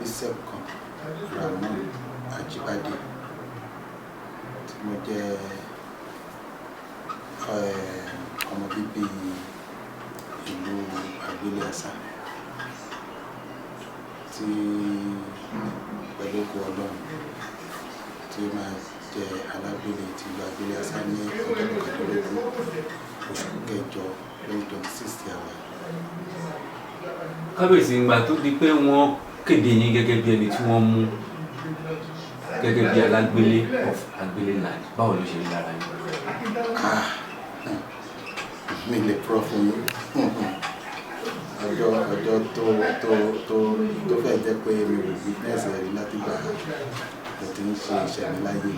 Bísẹ̀p kan Ramon Ajíbádé tí mo jẹ́ ọmọ bíbí ìlú Àgbélé-Àṣà tí pẹ̀lú ògo Ọlọ́run tí ó máa jẹ́ alágbélé ti ìlú Àgbélé-Àṣà ní ọjọ́ kọkànlélógún oṣù kẹjọ 2026 àwẹ̀. Kábíyèsí ìgbà tó di pé wọ́n kéde yín gẹ́gẹ́ bí ẹni tí wọ́n mú gẹ́gẹ́ bí alágbélé of Àgbéléland, báwo ló ṣe rí lára yín? Mi lè purọ́ fún yín. Ọjọ́ tó fẹ́ jẹ́ pé mi ò witness rí láti gbà mo ti ń ṣe ìṣẹ̀lẹ̀ láyé mi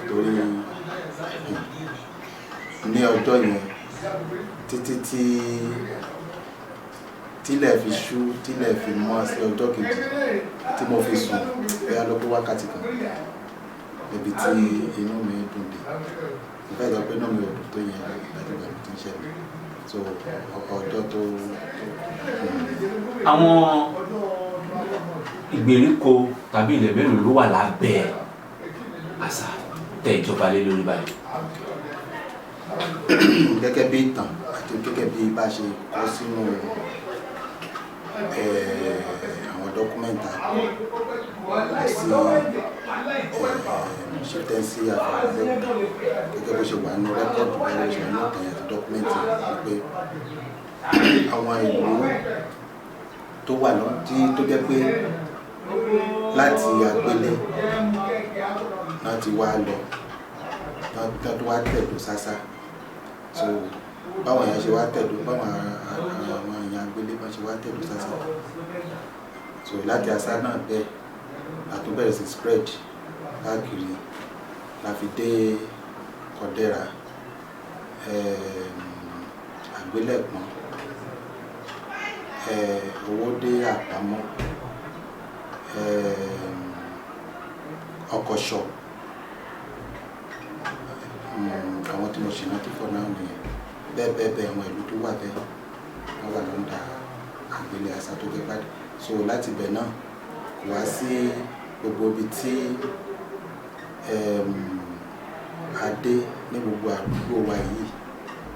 torí ní ọjọ́ yẹn títí tílẹ̀ fi ṣú tílẹ̀ fi mọ́ sí ọjọ́ kejì tí mo fi sùn bóyá ló pé wákàtí kan níbi tí inú mi dùn dé mo fẹ́ sọ pé inú mi ò dùn tó yẹn láti gbà mo ti ń ṣẹlẹ̀ so ọjọ́ tó. Àwọn ìgbèríko tàbí ilẹ̀ mélòó ló wà lábẹ́ àṣà tẹ ìjọba lé lórí báyìí? Gẹ́gẹ́ bí ìtàn àti gẹ́gẹ́ bí bá ṣe kọ sínú àwọn dọ́kúmẹ́ntà sí ṣẹ́tẹ́nsì àfàlẹ́gbẹ̀ta gẹ́gẹ́ bó ṣe wà ní rẹ́kọ̀dù bẹ́ẹ̀ ṣe ní ìtàn àti dọ́kúmẹ́ntì wípé àwọn ìlú tó wà lọ tó jẹ́ pé láti Àgbélé láti wá lọ tó wá tẹ̀dó sásá so báwọn èèyàn ṣe wá tẹ̀dó báwọn èèyàn Àgbélé bá ṣe wá tẹ̀dó sásá so láti Àṣà náà bẹ́ẹ̀ àtúbẹ̀rẹ̀ sí spread káàkiri la fi dé Kọ̀dẹ́ra Àgbélẹ̀pọ̀n Owódé Àpámọ́ Ọkọ̀ṣọ̀ àwọn tí mo ṣe rántí fọ́ náà nìyẹn bẹ́ẹ̀ àwọn ìlú tó wà bẹ́ẹ̀ wọ́n wà lọ́ndà Àgbélé-Àṣà tó gẹ́ pàdé so láti bẹ̀ náà kò wá sí gbogbo ibi tí adé ní gbogbo àdúgbò wa yìí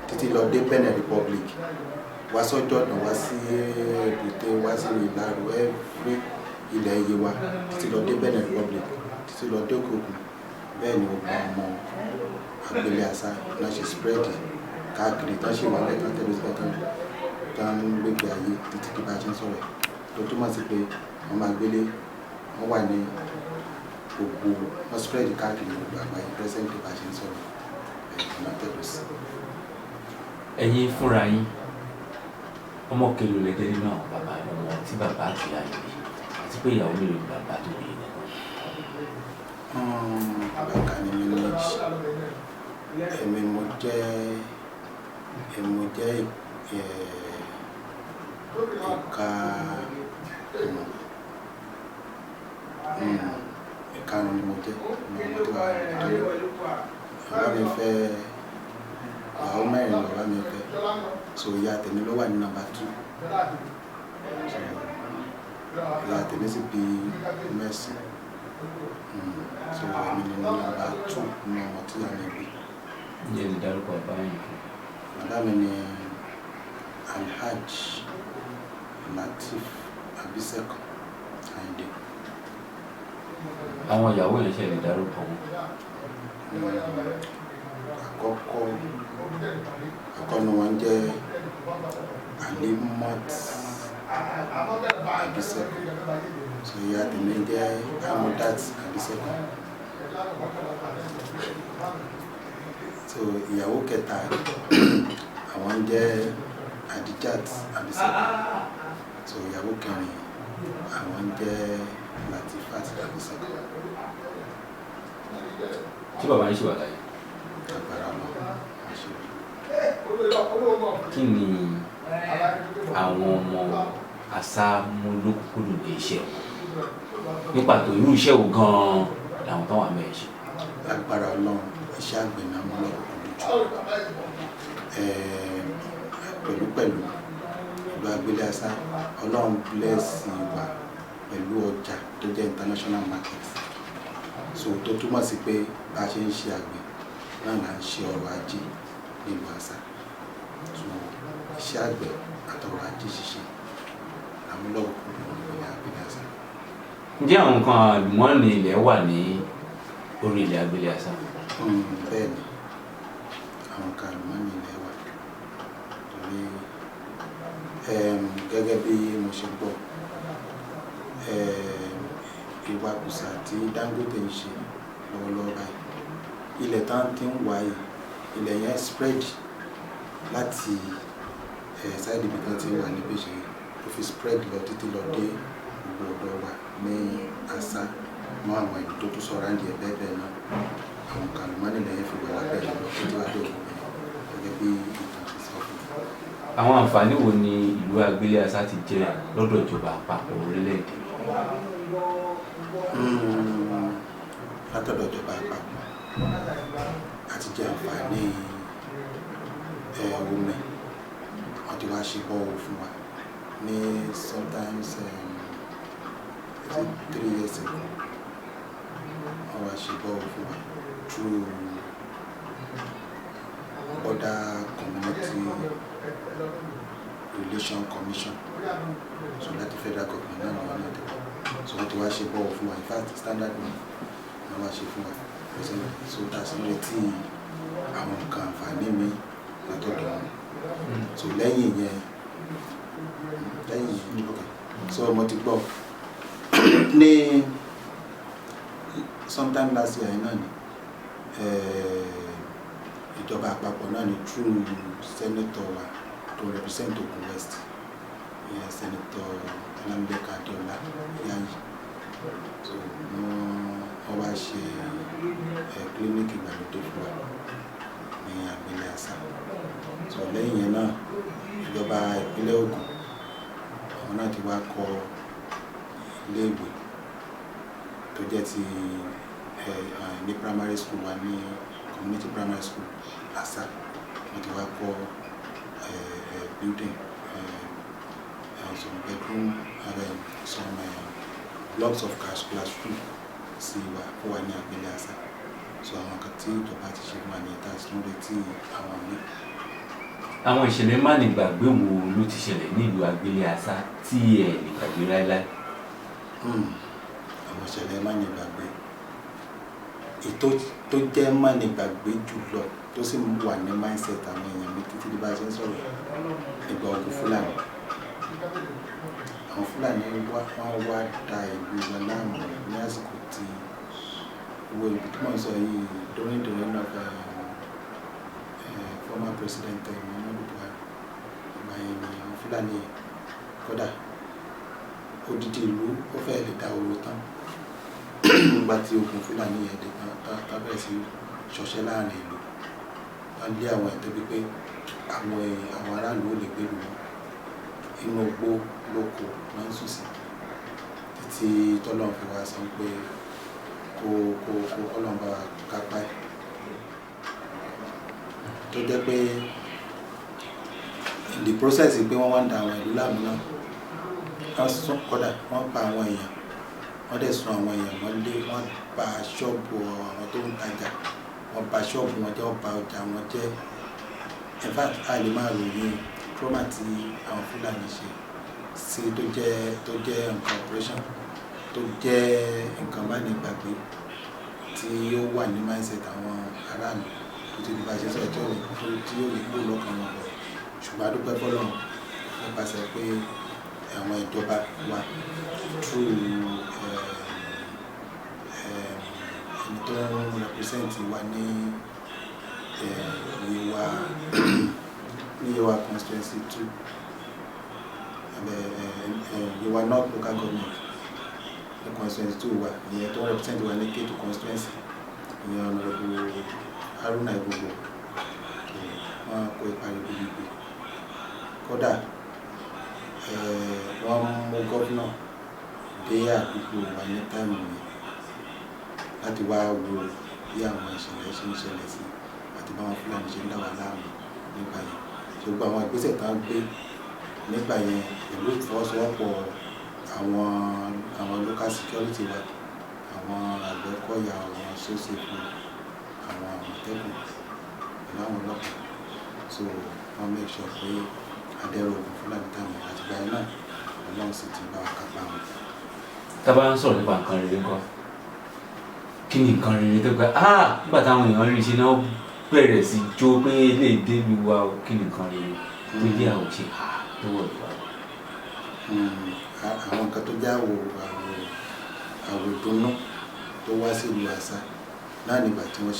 títí lọ dé Benin Republic wá sọ́jọ́ náà wá sí Èbúté wá sí Ìlaro every ilẹ̀ Yewa títí lọ dé Benin Republic títí lọ dé Òkè-Ògùn bẹ́ẹ̀ ni gbogbo ọmọ Àgbélé-Àṣà náà ṣe spread káàkiri tán ṣe wà lẹ́tàn tẹ́lẹ̀ sí tán gbégbé ayé títí tí bá ṣe ń sọ̀rọ̀ tó túmọ̀ sí pé wọ́n máa gbélé wọ́n wà ní gbogbo wọ́n spread káàkiri gbogbo àgbáyé present bá ṣe ń sọ̀rọ̀ náà tẹ́lẹ̀ sí. Ẹ̀yin fúnra yín ọmọ kelo lẹ́dẹ́ nínú àwọn bàbá ọmọ tí bàbá àti ìyá yìí àti pé ìyàwó mélòó ni bàbá tó bí yìí? Bàbá ni mi méjì èmi mo jẹ́ ìkarùn ni mo jẹ́ ọmọ tó wà nítorí bàbá mi fẹ́ ìyàwó mẹ́rin bàbá mi fẹ́ so ìyá tèmi ló wà ní nọ́mbà 2 so ìyá tèmi sì bí Mercy so èmi ni nọ́mbà 2 ní ọmọ tí a mi bí. Ǹjẹ́ lè dárúkọ báyìí? Bàbá mi ni Alhaj Latif Abisekun Ayinde. Àwọn ìyàwó yẹn ṣe lè dárúkọ wọn? Àkọ́kọ́ ni wọ́n jẹ́ Alimat Abisekun so ìyá tèmi jẹ́ Amudat Abisekun so ìyàwó kẹta àwọn jẹ́ Adijat Abisekun so ìyàwó kẹrin àwọn jẹ́ Latifat Abisekun. Tí bàbá yín ṣì wà láyé? Agbára lọ kí ni àwọn ọmọ Àṣà mú lókùnkúndùn ní iṣẹ́ ní pàtó irú iṣẹ́ wo gan-an làwọn tó wà mẹ́ẹ̀ ṣe? Agbára Ọlọ́run iṣẹ́ àgbẹ̀ náà mú lọ́kùnkúndùn jù pẹ̀lú ìlú Àgbélé-Àṣà Ọlọ́run bless wa pẹ̀lú ọjà tó jẹ́ international market. So tó túmọ̀ sí pé bá a ṣe ń ṣe àgbẹ̀ náà là ń ṣe ọrọ̀ ajé nílùú Asa. So iṣẹ́ àgbẹ̀ àtọrọ̀ ajé ṣíṣe làwọn lọ́kùnkúndùn ní Agbélé Asa. Ǹjẹ́ àwọn nǹkan àlùmọ́ọ́nì ilẹ̀ wà ní orí ilẹ̀ Agbélé Asa? Bẹ́ẹ̀ ni àwọn nǹkan àlùmọ́ọ́nì ilẹ̀ wà torí gẹ́gẹ́ bí mo ṣe gbọ́ ìwakùsà tí Dangote ń ṣe lọ́wọ́lọ́wọ́ báyìí ilẹ̀ tá ń tí ń wáyé ilẹ̀ yẹn spread láti side ibi tán ti wà níbi ṣe tó fi spread lọ títí lọ dé gbogbo ọ̀dọ̀ wa ní Asa mọ́ àwọn ìlú tó tún sọ̀rọ̀ àǹdí ẹ̀ bẹ́ẹ̀ bẹ́ẹ̀ náà àwọn nǹkan àlùmọ́ọ́nì ilẹ̀ yẹn fi wà lábẹ́ ẹ̀ lọ títí wá dé òkú gẹ́gẹ́ bí ìtàn ti sọ fún mi. Àwọn àǹfààní wo ni ìlú Agbélé Asa ti jẹ lọ́dọ̀ ìjọba àpapọ̀ orílẹ̀-èdè? Látọ̀dọ̀ ìjọba àpapọ̀ àti jẹ àǹfààní omi wọ́n ti wá ṣe bọ́ọ̀ fún wa ní sometimes 3 years ago wọ́n wá ṣe bọ́ọ̀ fún wa through Border Community Relation Commission. So láti federal government náà ni wọ́n náà dé. So wọ́n ti wá ṣe bọ́ọ̀ fún wa, in fact standard one wọ́n wá ṣe fún wa. So that's not tí àwọn nǹkan àǹfààní mi látọ̀dọ̀ wọn. So lẹ́yìn yẹn okay. So mo ti gbọ́ ní sometime last year náà ni ìjọba àpapọ̀ náà ni through senator wa to represent Ogun West, Senator Nnamdi Adeola Yayi. So wọ́n wá ṣe clinic ìgbàlódé fún wa ní Agbélé Asa. So lẹ́yìn yẹn náà ìjọba ìpínlẹ̀ Ògùn àwọn náà ti wá kọ́ iléèwé tó jẹ́ ti ní primary school wa ní community primary school Asa. Wọ́n ti wá kọ́ building some bedroom some blocks of classroom sí wa fún wa ní Agbélé Asa. So àwọn kan tí ìjọba ti ṣe fún wa ní ìta ìsúnlẹ̀ tí àwọn ní. Àwọn ìṣẹ̀lẹ̀ mánigbàgbé wo ló ti ṣẹlẹ̀ nílùú Agbélé Asa tí ẹ lè gbàgbé láéláé? Àwọn ìṣẹ̀lẹ̀ mánigbàgbé ètò tó jẹ́ mánigbàgbé jùlọ tó sì wà ní mindset àwọn èèyàn mi títí bí bá ṣe ń sọ̀rọ̀ ìgbà ogun Fúlàní. Àwọn Fúlàní wọ́n wá da ìlú wọn láàmú ní àsìkò tí owó ibi tí wọ́n sọ yìí during the reign of former president Muhammadu Buhari. Ìgbà yẹn ni àwọn Fúlàní kódà odidi ìlú ó fẹ́ lè dá owó tán nígbà tí ogun Fúlàní yẹn dé tá bẹ̀rẹ̀ sí ṣọṣẹ́ láàrin ìlú. Wọ́n lé àwọn ẹ̀ débi pé àwọn aráàlú ò lè gbé lù wọ́n inú ogbó lóko wọ́n ń sùn sí títí tọ́lọ́run fi wá sọ pé kó Ọlọ́run bá kápá ẹ̀ tó jẹ́ pé in the process pé wọ́n wá ń da àwọn ìlú láàmú náà wọ́n sún kódà wọ́n pa àwọn èèyàn wọ́n dẹ̀ sun àwọn èèyàn mọ́lé wọ́n bà ṣọ́ọ̀bù àwọn tó ń tajà wọ́n bà ṣọ́ọ̀bù wọn jẹ́ wọ́n bà ọjà wọn jẹ́. In fact a lè máa ròyìn trauma tí àwọn Fúlàní ṣe sí tó jẹ́ nǹkan operation tó jẹ́ nǹkan mánigbàgbé tí ó wà ní mindset àwọn aráàlú tó ti di bá ṣe sọ̀rọ̀ tí ó lè kó lọ́kàn wọn lọ. Ṣùgbọ́n a dúpẹ́ f'Ọlọ́run nípasẹ̀ pé àwọn ìjọba wa through ẹni tó ń represent wa ní Yewa constituency 2 Yewa North local government ní constituency 2 wa ìyẹn tó ń represent wa ní Ketu constituency ìyẹn Honorable Haruna Igbogbo wọ́n kó ipa ribiribi. Kódà wọ́n mú gọ́fúnà dé àdúgbò wa ní táìmù yẹn láti wá wo bí àwọn ìṣẹ̀lẹ̀ ṣe ń ṣẹlẹ̀ sí àti báwọn Fúlàní ṣe ń dá wa láàmú nígbà yẹn. Ṣùgbọ́n àwọn ìgbésẹ̀ tá ń gbé nígbà yẹn pẹ̀lú ìfọwọ́sowọ́pọ̀ àwọn àwọn local security wa, àwọn Àgbẹ̀kọ̀yà, àwọn sósèfù, àwọn Àmọ̀tẹ́kùn pẹ̀lú àwọn ọlọ́pàá. So wọ́n make sure pé adẹ́rọ̀ ogun Fúlàní táwọn àtìgbà yẹn náà Ọlọ́run sì ti bá wa kápá wọn. Tá bá ń sọ̀rọ̀ nípa nǹkan rere ńkọ́, kí ni nǹkan rere tó gbà nígbà táwọn èèyàn rí ṣe náà bẹ̀rẹ̀ sí jó pé lè dé lu wa o, kí ni nǹkan rere tó jẹ́ àwòṣe tó wọ̀ lọ́wọ́? Àwọn nǹkan tó jẹ́ àwòdùnnú tó wá sí ìlú Àṣà náà nígbà tí wọ́n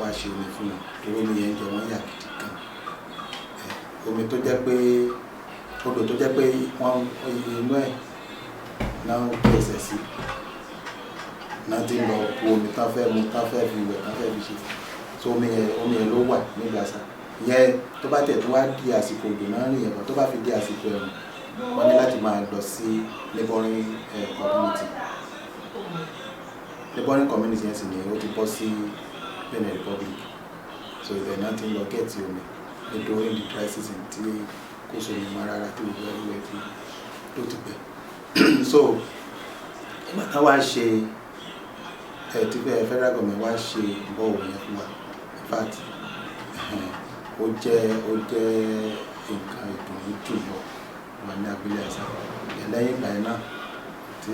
wá ṣe omi fún wọn, torí omi yẹn jẹ wọ́n yà gidi gan. Omi tó jẹ́ pé odò tó jẹ́ pé wọ́n inú ẹ̀ náà pèsè sí náà ti lọ bu omi tán fẹ́ mu, tán fẹ́ fi wẹ̀, tán fẹ́ fi ṣe. So omi yẹn ló wà nílùú Àṣà. Ìyẹn tó bá tẹ̀ tó wá di àsìkò òjò náà rìn ẹ̀bọ̀, tó bá fi di àsìkò ẹ̀rùn wọ́n ní láti máa lọ sí neighboring community. Neighboring community yẹn sì ni ó ti bọ́ sí Benin Republic. So ibẹ̀ náà ti ń lọ gẹ̀ẹ́tì omi during the dry season tí kò sómi mọ́ rárá tó ìlú ẹ̀rúwẹ̀ tó ti gbẹ. So ìgbà tán wá ṣe tí federal government wá ṣe bọ́ọ̀wù yẹn fún wa, in fact ó jẹ́ nǹkan ìdùnnú jùlọ wà ní abúlé Àṣà. Lẹ́yìn ìgbà yẹn náà tí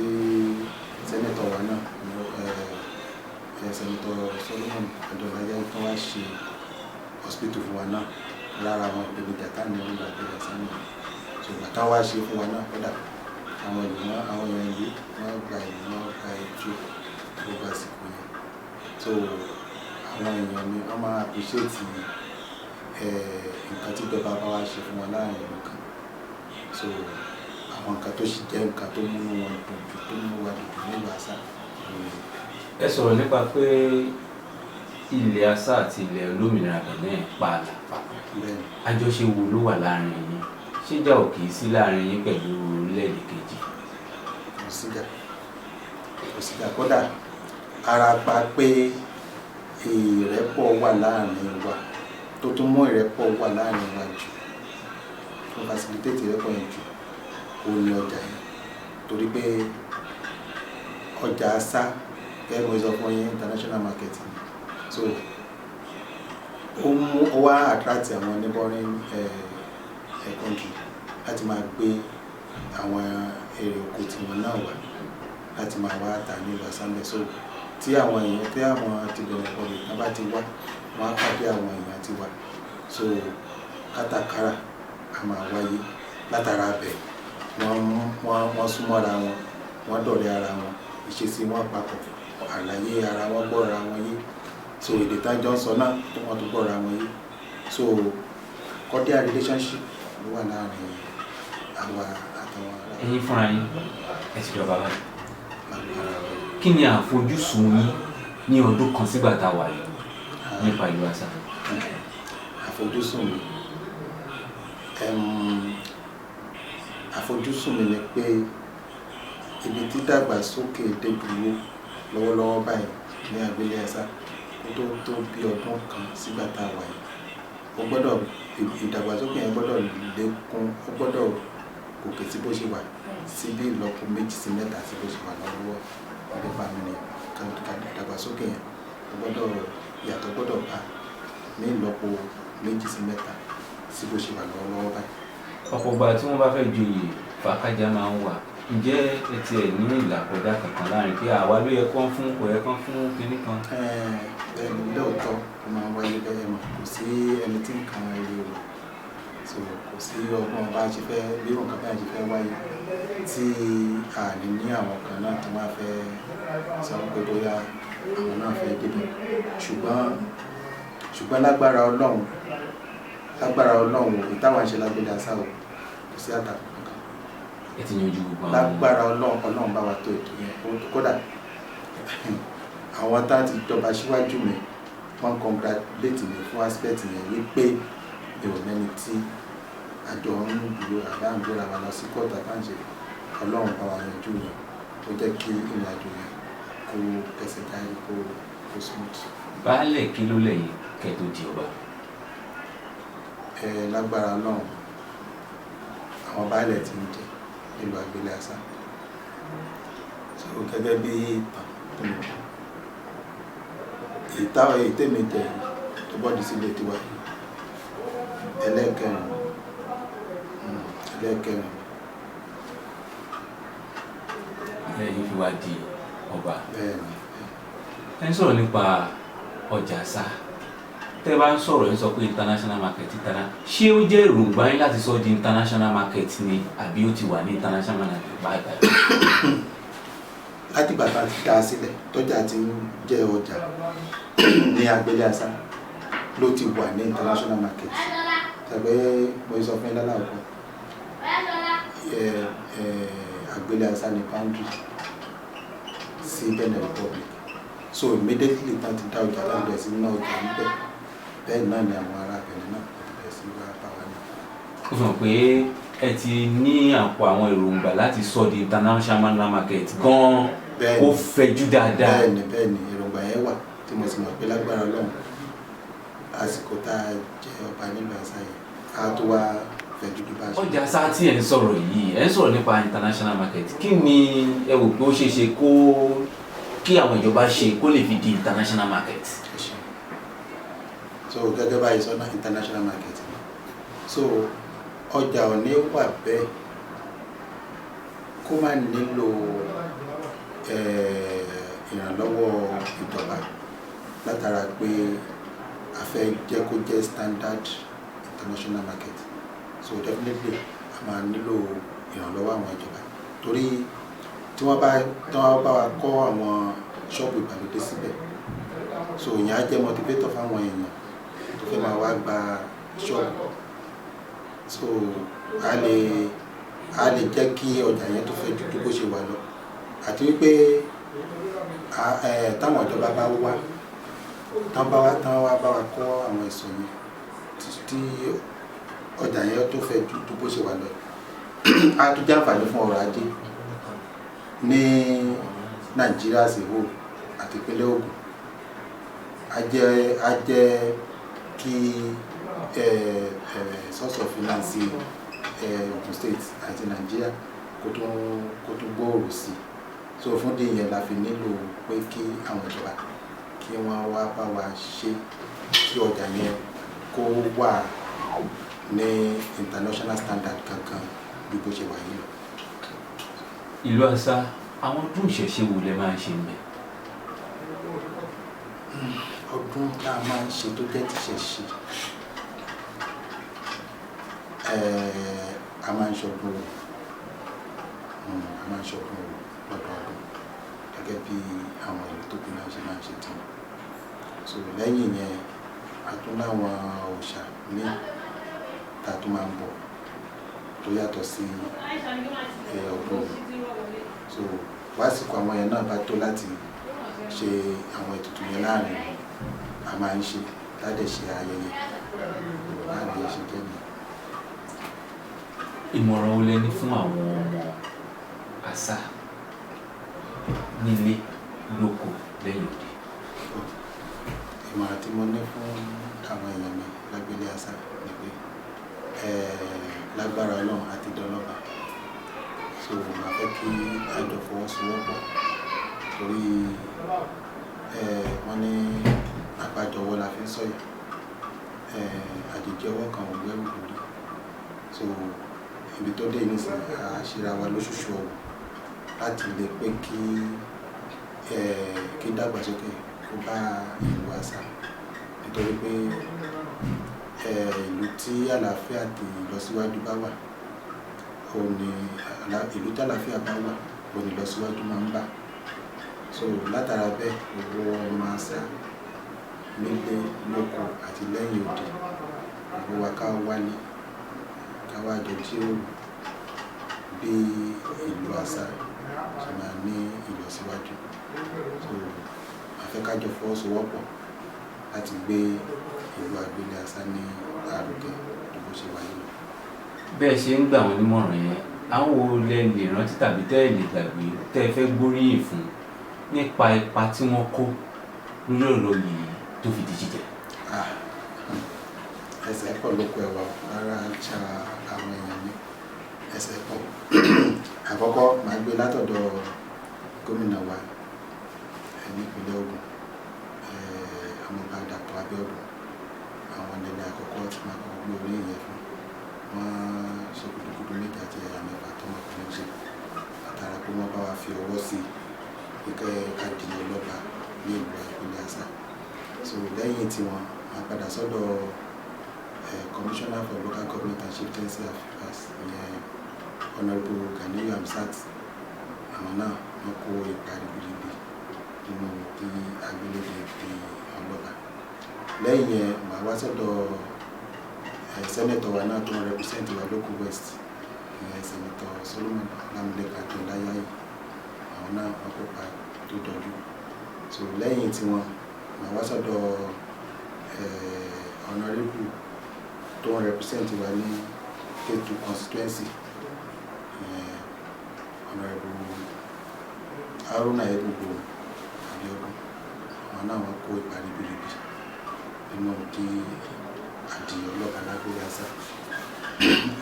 sẹ́nẹ́tọ̀ wa náà sẹ́nẹ́tọ̀ Solomon Adọ́láyé tó wá ṣe hospital fún wa náà, lára àwọn ìpèníjà tá ní orí abúlé Àṣà náà. So ìgbà táwọn wá ṣe fún wa náà kódà àwọn èèyàn yìí wọ́n gba ìjó gbogbo àsìkò yẹn. So àwọn èèyàn ni wọ́n máa appreciate nǹkan tí ìjọba bá wá ṣe fún wọn láàrin ìlú kan. So àwọn nǹkan tó sì jẹ́ nǹkan tó múnú wọn dùn jù, tó múnú wa dùn nílùú Àṣà. Ẹ sọ̀rọ̀ nípa pé ilẹ̀ Àṣà àti ilẹ̀ olómìnira Benin pa àlàpà. Àjọṣe wo ló wà láàrin yín? Ṣé ìjà ò kìí sí láàrin yín pẹ̀lú orílẹ̀-èdè kejì? Kò síjà kódà ara pa pé ìrẹ́pọ̀ wà láàrin wa, tó tún mú ìrẹ́pọ̀ wà láàrin wa jù, tó facilitate ìrẹ́pọ̀ yẹn jù, ó ní ọjà yẹn. Torí pé ọjà Àṣà gẹ́gẹ́ bí mo sọ fún yín, international market. So ó wá attract àwọn neighboring country láti máa gbé àwọn èrè oko tiwọn náà wá láti máa wá tà nílùú Àṣà ńbẹ̀. So tí àwọn èèyàn tí àwọn ti Benin Republic náà bá ti wá, wọ́n á pàdé àwọn èèyàn ti wá. So kátàkárà a máa wáyé látara bẹ̀. Wọ́n súnmọ́ra wọn, wọ́n dọ̀rẹ́ ara wọn, ìṣesí wọn papọ̀, àlàyé ara wọn gbọ́ra wọn yé. So èdè tájọ́ ń sọ náà wọ́n tún gbọ́ra wọn yé. So cordial relationship ló wà láàrin àwa àtàwọn ará. Ẹ̀yin fúnra yín ẹ ti jọba báyìí. Kí ni àfojúsùn yín ní ọdún kan sígbà tá a wà yìí nípa ìlú Àṣà? Àfojúsùn mi ni pé ibi tí dàgbàsókè dé dúró lọ́wọ́lọ́wọ́ báyìí ní abúlé Àṣà kó tó bí ọdún kan sígbà tá a wà yìí, ìdàgbàsókè yẹn gbọ́dọ̀ lékún, ó gbọ́dọ̀ gòkè sí bó ṣe wà sí bí ìlọ́po 2 sí 3 sí bó ṣe wà lọ́wọ́ nípa mi ni ìdàgbàsókè yẹn ó gbọ́dọ̀ yàtọ̀, gbọ́dọ̀ bá ní ìlọ́po 2 sí 3 sí bó ṣe wà lọ́wọ́ báyìí. Ọ̀pọ̀ ìgbà tí wọ́n bá fẹ́ joyè fàákájà máa ń wà. Ǹjẹ́ ẹ ti ẹ̀ ní ìlàkọjá kankan láàrin pé àwa ló yẹ kán fún, kò yẹ kán fún kinní kan? Bẹ́ẹ̀ni, lóòótọ́ ó máa ń wáyé bẹ́ẹ̀ mọ̀, kò sí ẹni tí nǹkan rí o. So kò sí ọgbọ́n bá ṣe fẹ́ bí nǹkan bá ṣe fẹ́ wáyé tí a lè ní àwọn kan náà tó máa fẹ́ sọ pé bóyá àwọn náà fẹ́ débẹ̀. Ṣùgbọ́n lágbára Ọlọ́run ìtawà ń ṣe lágbèdè Àṣà o, kò sí àtàkùn kankan. Ẹ ti yanjú gbogbo àwọn. Lágbára Ọlọ́run bá wa tó ètò yẹn. Kódà àwọn tá ti jọba síwájú mi wọ́n congratulate mi fún aspect yẹn wípé èrò mẹ́ni tí àjọ ń dúró àbáǹdúrà wa lọ sí kọ́ọ̀tù àtàǹṣe. Ọlọ́run bá wa yanjú yẹn, ó jẹ́ kí ìrìn àjò yẹn kó kẹsẹ̀ jáde kó smooth. Baálẹ̀ kí ló lẹ́yìn kẹ́ tó di ọba? Lágbára Ọlọ́run àwọn baálẹ̀ tí ń jẹ ìlú Àgbélé Àṣà. So gẹ́gẹ́ bí ìtàn èyí tèmi jẹ tó bọ́dì sílé tiwa ẹlẹ́ẹ̀kẹrin lẹ́yìn fi wá di ọba. bẹ́ẹ̀ni. ẹ ń sọ̀rọ̀ nípa ọjà àṣà tẹ́ bá ń sọ̀rọ̀ ẹ sọ pé international market ṣé ó jẹ́ èròǹgbà yín láti sọ di international market ni àbí ó ti wà ní international market báyìí? láti ìgbà tá a ti dá a sílẹ̀ tọ́jà ti ń jẹ́ ọjà ní Àgbélé Àṣà ló ti wà ní international market. tẹ̀gbẹ́ mo sọ fún ilé aláwọ̀ Àgbélé Àṣà ní boundary sí Benin Republic, so immediately tán ti dá ọjà láti bẹ̀rẹ̀ sí ní ọjà níbẹ̀ bẹ́ẹ̀ náà ni àwọn ará Benin náà bẹ̀rẹ̀ sí wá bá wa náà. ó fi hàn pé ẹ ti ní àpò àwọn èròǹgbà láti sọ di international market gan-an ó fẹ̀jú dáadáa. bẹ́ẹ̀ni èròǹgbà yẹn wà tí mo sì mọ̀ pé lágbára Ọlọ́run àsìkò tá a jẹ ọba nílùú Àṣà yìí á tó wá fẹ̀jú bí bá ṣe. ọjà Àṣà tí ẹ ń sọ̀rọ̀ yìí ẹ ń sọ̀rọ̀ nípa international market, kí ni ẹ wò pé ó ṣeé ṣe kí àwọn ìjọba ṣe kó lè fi di international market? so gẹ́gẹ́ báyìí sọ́nà international market, so ọjà ò ní wà bẹ́ẹ̀ kó má nílò ìrànlọ́wọ́ ìjọba látara pé a fẹ́ jẹ́ kó jẹ́ standard international market. So definitely a máa nílò ìrànlọ́wọ́ àwọn ìjọba torí tí wọ́n bá wa kọ́ àwọn ṣọ́ọ̀bù ìgbàlódé síbẹ̀, so ìyẹn á jẹ́ motivator fáwọn èèyàn tó fẹ́ máa wá gba ṣọ́ọ̀bù, so a lè jẹ́ kí ọjà yẹn tó fẹ́ ju bó ṣe wà lọ, àti wípé táwọn ìjọba bá wá tán wá bá wa kọ́ àwọn ìsọ̀ yẹn tí ọjà yẹn tó fẹ́ ju bó ṣe wà lọ á tún jẹ́ àǹfààní fún ọrọ̀ ajé ní Nàìjíríà sí wò àti ìpínlẹ̀ Ògùn. á jẹ́ kí source of finance Ògùn state àti Nàìjíríà kó tún gbòòrò sí. So fún díẹ̀ yẹn la fi nílò pé kí àwọn ìjọba kí wọ́n wá bá wa ṣe kí ọjà yẹn kó wà ní international standard kankan bí bó ṣe wà yìí lọ. ìlú Àṣà àwọn ọdún ìṣẹ̀ṣe wo lẹ máa ń ṣe ńbẹ̀? ọdún tá a máa ń ṣe tó jẹ́ tìṣẹ̀ṣe a máa ń ṣọdún lọ́dọọdún gẹ́gẹ́ bí àwọn ìlú tó kù náà ṣe máa ń ṣe tí. So lẹ́yìn yẹn a tún láwọn òòṣà ní tá a tún máa ń bọ̀ tó yàtọ̀ sí ọdún. So wásìkò àwọn yẹn náà bá tó láti ṣe àwọn ètùtù yẹn láàrin a máa ń ṣe láti ṣe ayẹyẹ láàrin ẹ̀ṣẹ̀ jẹ́ mi. ìmọ̀ràn wo lẹ ní fún àwọn ọmọ Àṣà nílé lóko lẹ́yìn òde? ìmọ̀ràn tí mo ní fún àwọn èèyàn mi lágbélé Àṣà ni pé lágbára Ọlọ́run àti dọ́lọ́ba, so màá fẹ́ kí àjọ fọwọ́sowọ́pọ̀ torí wọ́n ní àgbájọwọ́ la fi ń sọ̀yà, àjèjì ọwọ́ kan ò gbẹ́rù lórí. So ibi tó dé nísìnyí a ṣera wa lóṣooṣù ọ̀wọ̀ láti lè pé kí dàgbàsókè kó bá ìlú Àṣà, nítorí pé ìlú tí àlàáfíà àti ìlọsíwájú bá wà ìlú tí àlàáfíà bá wà òun ìlọsíwájú máa ń bá. So látara bẹ́ẹ̀ gbogbo ọmọ Àṣà nílé lóko àti lẹ́yìn òde gbogbo wa ká wálé ká wá jọ jíròrò bí ìlú Àṣà ṣe máa ní ìlọsíwájú. So àfẹ́kájọ fọwọ́sowọ́pọ̀ láti gbé ìlú Àgbélé Àṣà ní àrùkẹ́ tó bó ṣe wáyé lọ. bẹ́ẹ̀ ṣe ń gbà wọ́n nímọ̀ràn yẹn, àwọn wo lẹ lè rántí tàbí tẹ́ ẹ lè gbàgbé tẹ́ ẹ fẹ́ gbóríyìn fún nípa ipa tí wọ́n kó lórí ọ̀rọ̀ yìí tó fi di jíjẹ? ẹsẹ̀ pọ̀ lóko ẹ̀wà rárá ń ṣa àwọn èèyàn ní ẹsẹ̀ pọ̀. àkọ́kọ́ màá gbé látọ̀dọ̀ gómìnà wa ní ìpínlẹ̀ Ògùn Ọmọọba Dàpọ̀ Abíọ́dún. Àwọn ẹni àkọ́kọ́ tí màá kọ́kọ́ gbé orí ìyẹn fún wọn ṣe gudugudu méjì àti ẹ̀yà mẹ́fà tó máa fi ṣe àtàrà pé wọ́n bá wa fi ọwọ́ sí i pé ká di ọlọ́ba ní ìlú ìpínlẹ̀ Àṣà. So lẹ́yìn tí wọ́n máa padà sọ́dọ̀ Commissioner for Local Government and Chieftaincy Affairs ìyẹn Honourable Ganiyu Hamzat. Àwọn náà wọ́n kó ipa ribiribi nínú bí Agbélédè di ọlọ́ba. Lẹ́yìn yẹn màá wá sọ́dọ̀ Senator wa náà tó ń represent wa Local West ìyẹn Senator Solomon Lamileka Adéọláyáyì. Àwọn náà wọ́n kópa tó dọ̀jú. So lẹ́yìn tí wọ́n màá wá sọ́dọ̀ Honourable tó ń represent wa ní Kétu constituency Honourable Haruna Egungun Abiodun. Àwọn náà wọ́n kó ipa ribiribi nínú kí àdì ọlọ́ba lágbègbè Àṣà.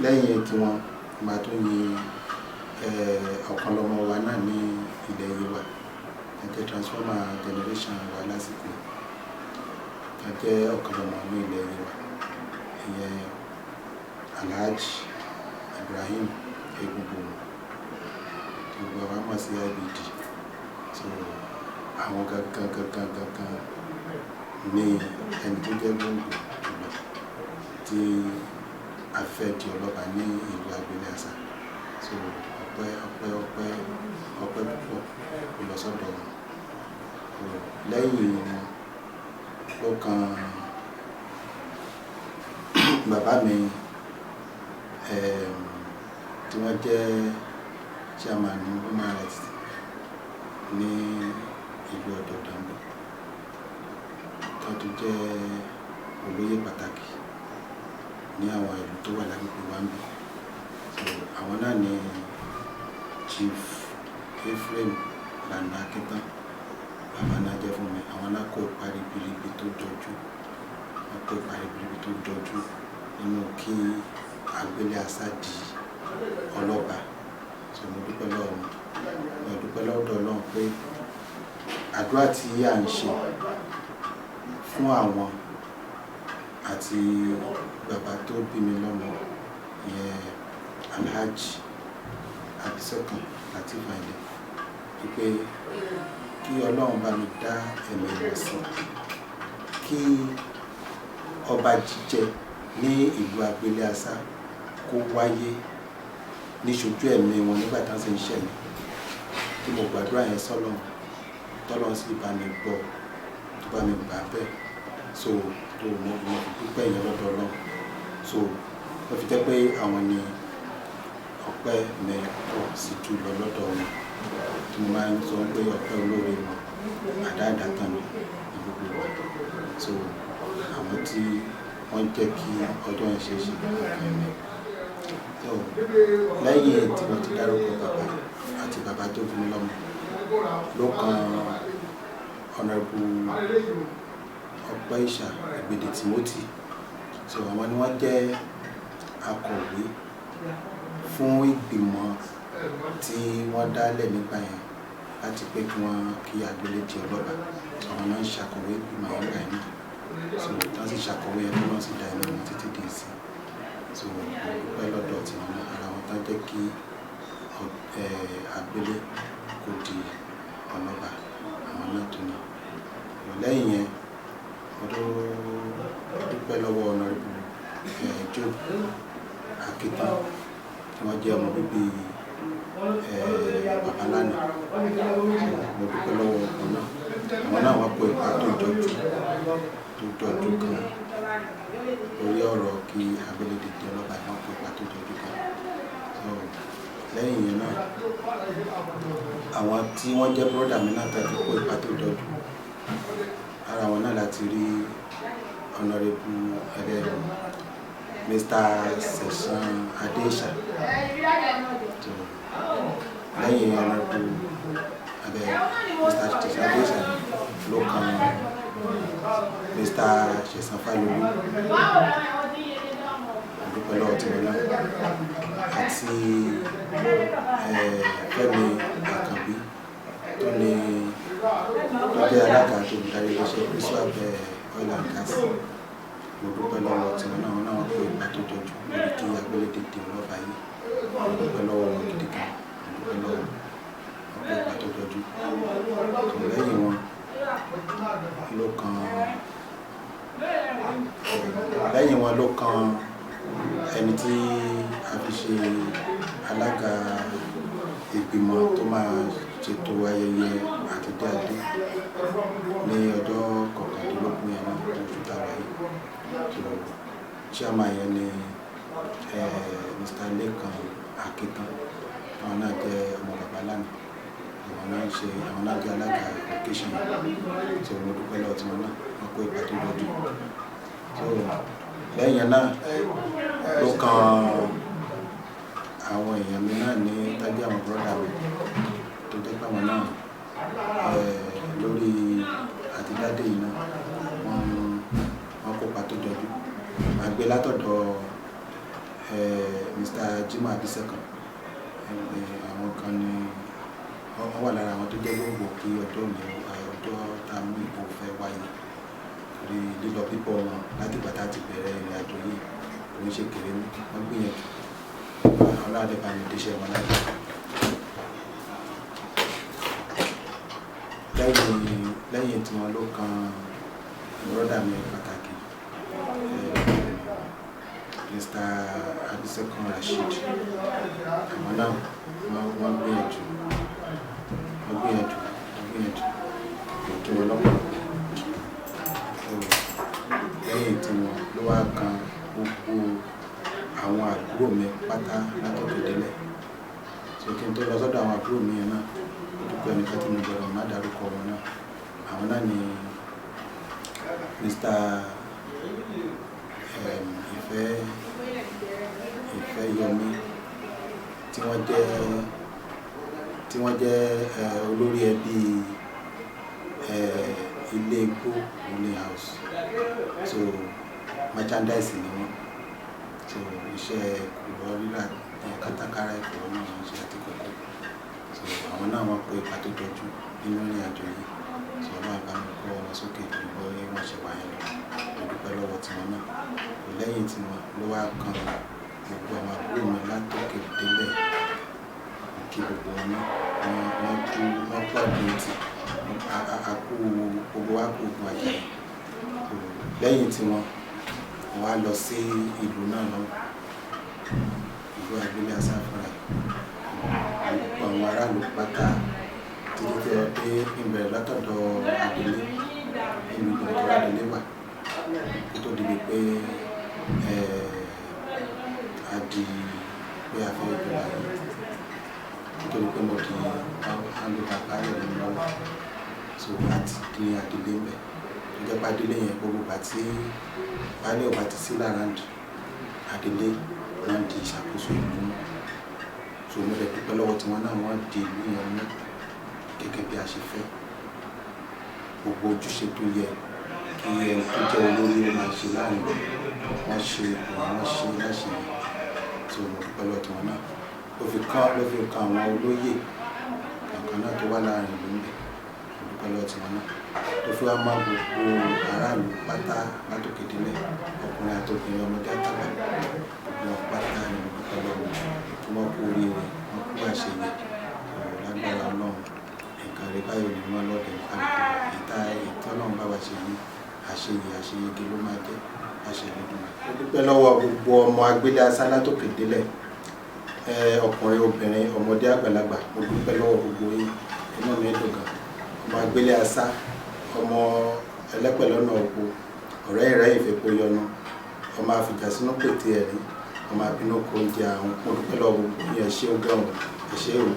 Lẹ́yìn tí wọ́n máa tún yin ọ̀kan lọ́mọ wa náà ní ilẹ̀ Yewa gẹ́gẹ́ transformer generation wa lásìkò gẹ́gẹ́ ọ̀kan lọ́mọ ní ilẹ̀ Yewa ìyẹn Alhaji Ibrahim Egungun gbogbo àwọn mọ̀ sí IBD. So àwọn gangan ní ẹni tó jẹ́ gbòǹgbò jùlọ tí a fẹ́ di ọlọ́ba ní ìlú Agbélé Àṣà. So ọpẹ́ púpọ̀ kò lọ sọ́dọ̀ wọn. Lẹ́yìn wọn ló kan bàbá mi tí wọ́n jẹ́ chairman human rights ní ìlú Ọ̀dọ̀ Dàngbò tó tún jẹ́ olóyè pàtàkì ní àwọn ìlú tó wà lágbègbè wa níbí. So àwọn náà ni Chief Ephraim Lana Akitan bàbá náà jẹ́ fún mi. Àwọn náà kó ipa ribiribi tó jọjú nínú kí Agbélé Àṣà di ọlọ́ba. So mo dúpẹ́ lọ́dọ̀ Ọlọ́run pé àdúrà tí à ń ṣe fún àwọn àti bàbá tó bí mi lọ́mọ ìyẹn Alhaji Abisokan Lateef Ayinde wípé kí Ọlọ́run bá mi dá ẹ̀mí wọn sí, kí ọba jíjẹ ní ìlú Agbélé Àṣà kó wáyé ní ṣojú ẹ̀mí wọn nígbà tí wọ́n ṣe ń ṣẹ̀lẹ̀. Tí mo gbàdúrà yẹn sọ́lọ́run tọ́lọ́run sì bá mi gbọ́ tó bá mi gbà bẹ́ẹ̀. So tó mo dúpẹ́ yẹn lọ́dọ̀ Ọlọ́run. So wọ́n fi jẹ́ pé àwọn ni ọpẹ́ mi pọ̀ sí jù lọ lọ́dọ̀ wọn tí mo máa ń sọ pé ọpẹ́ olóore wọn àdáadáa tán ní gbogbo wọn. So àwọn tí wọ́n jẹ́ kí ọjọ́ yẹn ṣe é ṣe kankan mi. So lẹ́yìn tí wọ́n ti dárúkọ bàbá àti bàbá tó bí mi lọ́mọ ló kan Honourable Ọpẹ́ìṣà Ìgbèdè Timothy. So àwọn ni wọ́n jẹ́ akọ̀wé fún ìgbìmọ̀ tí wọ́n dálẹ̀ nígbà yẹn láti pé kí Agbélé di ọlọ́ba. Àwọn náà ń ṣàkọ̀wé ìgbìmọ̀ yẹn gbà yẹn. So wọ́n sì ṣàkọ̀wé yẹn tó wọ́n sì dá ẹni wọn títí dé sí. So dúpẹ́ lọ́dọ̀ tí wọ́n ara wọn tán jẹ́ kí Agbélé kó di ọlọ́ba. Àwọn náà tó ní. Lẹ́yìn yẹn wọ́n tó dúpẹ́ lọ́wọ́ Honourable Job Akitan tí wọ́n jẹ́ ọmọ bíbí Babalana. Mo dúpẹ́ lọ́wọ́ wọn náà. Àwọn náà wọ́n kó ipa tó jọjú kan lórí ọ̀rọ̀ kí Agbélé di ọlọ́ba. Wọ́n kó ipa tó jọjú kan. So lẹ́yìn yẹn náà àwọn tí wọ́n jẹ́ brọ́dà mi náà tàbí kó ipa tó jọjú. Ara wọn náà láti rí Honourable Mr. Session Adesha. So lẹ́yìn Honourable Mr. Session Adesha ló kan Mr. Session Falolu. Dúpẹ́ lọ́wọ́ tí wọ́n náà àti Fẹ́mi Àkànbí tó jẹ́ alága tó ń darí iléeṣẹ́ Priswap Oil and Gas. Mo dúpẹ́ lọ́wọ́ tí wọn náà kó ipa tó jọjú lórí kí Agbélé tètè lọ́ba yìí. Mo dúpẹ́ lọ́wọ́ wọn gidi gan. Mo dúpẹ́ lọ́wọ́ wọn kó ipa tó jọjú. Lẹ́yìn wọn ló kan ẹni tí a fi ṣe alága ìgbìmọ̀ tó máa ṣètò ayẹyẹ àtidéadé ní ọjọ́ kọkàndínlógún yẹn náà oṣù táwa yìí. Chairman yẹn ni Mr. Lékan Akitan, àwọn náà jẹ́ ọmọ bàbá lánàá, àwọn náà jẹ́ alága occasion tí mo dúpẹ́ lọ́wọ́ tí wọn náà wọ́n kó ipa tó lọ́jú. Lẹ́yìn náà ló kan àwọn èèyàn mi náà ní tájú àwọn bọ́dà mi tó jẹ́ pé àwọn náà lórí àtijáde yìí náà wọ́n kópa tó jọjú. Màá gbé látọ̀dọ̀ Mr. Jimoh Abisekan, àwọn kan ní wọ́n wà lára àwọn tó jẹ́ gbogbo kí ọjọ́ tá a mú ìbò fẹ́ wáyé. Lílọ pípọ̀ wọn láti bàtà ti bẹ̀rẹ̀ ìrìn àjò yìí kò ní ṣe kéré ní wọ́n gbìyànjú ọlọ́dẹ bá mi díṣẹ́ wọn láti. Lẹ́yìn tí wọ́n ló kan bọ́dà mi pàtàkì Mr. Abisekan Rasheed. Àwọn náà wọ́n gbìyànjú kí wọ́n lọ́pọ̀lọpọ̀. Lẹ́yìn tí wọ́n ló wá kan gbogbo àwọn àbúrò mi pátá látọ̀dọ̀ délẹ̀. Kí n tó lọ sọ́dọ̀ àwọn àbúrò mi yẹn náà, dúpẹ́ nìkan tí mo gbọ́dọ̀ má dárúkọ wọn náà. Àwọn náà ni Mr. Ìfẹ́yọmí tí wọ́n jẹ́ olórí ẹbí ilé igbó Only House. Merchandise ni wọ́n. Iṣẹ́ ìkùrọ̀ rírà kátàkárà ìkùrọ̀ náà wọ́n ṣe àti kókó. Àwọn náà wọ́n kó ipa tó jọjú nínú ìrìn àjò yìí. Ọlọ́run bá mi kọ́ wọn sókè ju bọ́ wọ́n ṣe wà yẹn lọ. Mo dúpẹ́ lọ́wọ́ tiwọn náà. Lẹ́yìn tí wọ́n ló wá kan gbogbo àwọn àbúrò mi látòkè délẹ̀. Kí gbogbo wọn náà wọ́n pọ̀ dùntì. Gbogbo wa kú ogun àjẹ́. Lẹ́yìn tí wọ́n wá lọ sí ìlú náà lọ́wọ́, ìlú Agbélé Asáfúnra. Gbogbo àwọn aráàlú pátá títí tí ó dé ìbẹ̀rẹ̀ látọ̀dọ̀ Adelé, ìlú ìgbìmọ̀ Adelé wà kó tó di pé a di pé a fẹ́ ìjọba yìí. Nítorí pé mo di bàbá rẹ̀ nínú lọ́wọ́. Láti di Adelé ń bẹ̀. Tó jẹ́ pé Adelé yẹn gbogbo ìgbà tí baálé ọba ti sí láràndì, Adelé náà di ìṣàkóso ìlú. Mo lè dúpẹ́ lọ́wọ́ tí wọ́n náà wọ́n di ìlú yẹn mú gẹ́gẹ́ bí a ṣe fẹ́. Gbogbo ojúṣe tó yẹ kí ẹni tó jẹ́ olórí ó máa ṣe láàrin wọ́n ṣe láṣẹ. Mo dúpẹ́ lọ́wọ́ tí wọ́n náà ló fi kan àwọn olóyè kankan náà tó wà láàrin ìlú ń bẹ̀. Mo dúpẹ́ lọ́wọ́ tí wọ́n náà tó fi wá máa gbogbo aráàlú pátá látòkè délẹ̀, ọkùnrin àtobìnrin, ọmọdé àtàgbà, gbogbo pátá ni mo dúpẹ́ lọ́wọ́ tí wọ́n kú oríire, wọ́n kú àṣeyẹ. Lágbára Ọlọ́run nǹkan rẹ̀ báyọ̀ ní wọ́n lọ́dẹ̀ ìtọ́lọ́run bá wa ṣe ní àṣeyege ló máa jẹ́ àṣeyẹdùn. Mo dúpẹ́ lọ́wọ́ gbogbo ọmọ Agbélé Asá látòkè délẹ̀, ọkùnrin, obìnrin, ọmọdé, àgbàlagbà. Mo dúpẹ́ lọ́wọ́ gbogbo yín, inú mi dùn gan. Ọmọ Agbélé Asá, ọmọ ẹlẹ́pẹ̀ lọ́nà oko, ọ̀rẹ́ ìrẹ́ ìfẹ́po yọnu, ọmọ àfìjà sínú pètè ẹ̀rí, ọmọ àbínú kò ń jẹ àwọn. Mo dúpẹ́ lọ́wọ́ gbogbo yín, ẹ ṣé gan-an, ẹ ṣé o.